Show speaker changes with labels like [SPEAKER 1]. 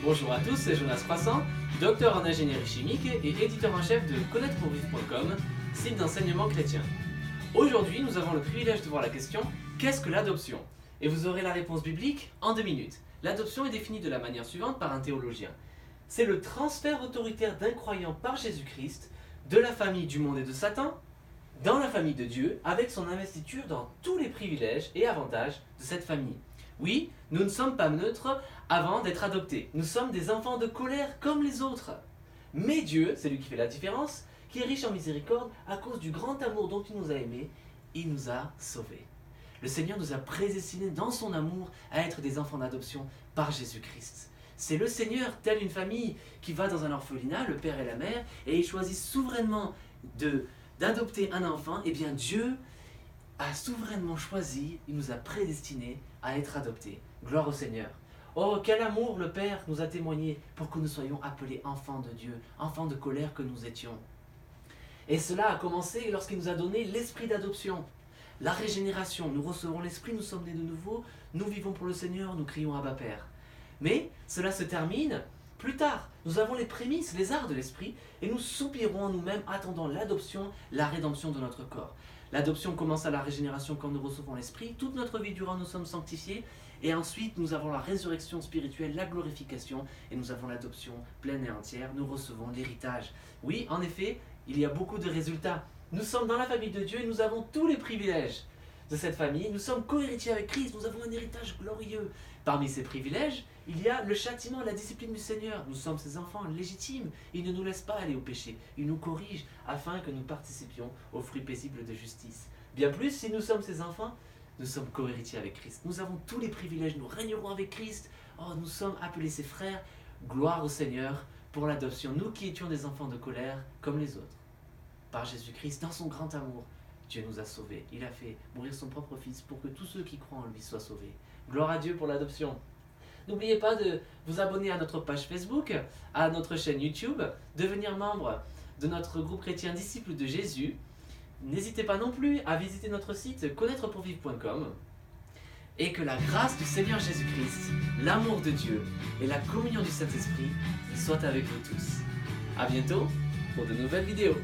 [SPEAKER 1] Bonjour à tous, c'est Jonas Croissant, docteur en ingénierie chimique et éditeur en chef de connaîtrepourvivre.com, site d'enseignement chrétien. Aujourd'hui, nous avons le privilège de voir la question « Qu'est-ce que l'adoption ?» Et vous aurez la réponse biblique en 2 minutes. L'adoption est définie de la manière suivante par un théologien. C'est le transfert autoritaire d'un croyant par Jésus-Christ de la famille du monde et de Satan dans la famille de Dieu, avec son investiture dans tous les privilèges et avantages de cette famille. Oui, nous ne sommes pas neutres avant d'être adoptés. Nous sommes des enfants de colère comme les autres. Mais Dieu, c'est lui qui fait la différence, qui est riche en miséricorde, à cause du grand amour dont il nous a aimés, il nous a sauvés. Le Seigneur nous a prédestinés dans son amour à être des enfants d'adoption par Jésus-Christ. C'est le Seigneur, telle une famille qui va dans un orphelinat, le père et la mère, et ils choisissent souverainement d'adopter un enfant. Eh bien Dieu a souverainement choisi, il nous a prédestinés à être adoptés. Gloire au Seigneur. Oh, quel amour le Père nous a témoigné pour que nous soyons appelés enfants de Dieu, enfants de colère que nous étions. Et cela a commencé lorsqu'il nous a donné l'esprit d'adoption, la régénération. Nous recevons l'esprit, nous sommes nés de nouveau, nous vivons pour le Seigneur, nous crions Abba Père. Mais cela se termine plus tard. Nous avons les prémices, les arts de l'esprit, et nous soupirons en nous-mêmes, attendant l'adoption, la rédemption de notre corps. L'adoption commence à la régénération quand nous recevons l'esprit. Toute notre vie durant, nous sommes sanctifiés. Et ensuite, nous avons la résurrection spirituelle, la glorification, et nous avons l'adoption pleine et entière. Nous recevons l'héritage. Oui, en effet, il y a beaucoup de résultats. Nous sommes dans la famille de Dieu et nous avons tous les privilèges de cette famille. Nous sommes co-héritiers avec Christ, nous avons un héritage glorieux. Parmi ces privilèges, il y a le châtiment, la discipline du Seigneur. Nous sommes ses enfants légitimes. Il ne nous laisse pas aller au péché. Il nous corrige afin que nous participions aux fruits paisibles de justice. Bien plus, si nous sommes ses enfants, nous sommes co-héritiers avec Christ. Nous avons tous les privilèges, nous régnerons avec Christ. Oh, nous sommes appelés ses frères. Gloire au Seigneur pour l'adoption. Nous qui étions des enfants de colère comme les autres. Par Jésus-Christ, dans son grand amour, Dieu nous a sauvés. Il a fait mourir son propre Fils pour que tous ceux qui croient en lui soient sauvés. Gloire à Dieu pour l'adoption. N'oubliez pas de vous abonner à notre page Facebook, à notre chaîne YouTube, devenir membre de notre groupe chrétien Disciples de Jésus. N'hésitez pas non plus à visiter notre site connaîtrepourvivre.com et que la grâce du Seigneur Jésus-Christ, l'amour de Dieu et la communion du Saint-Esprit soient avec vous tous. A bientôt pour de nouvelles vidéos.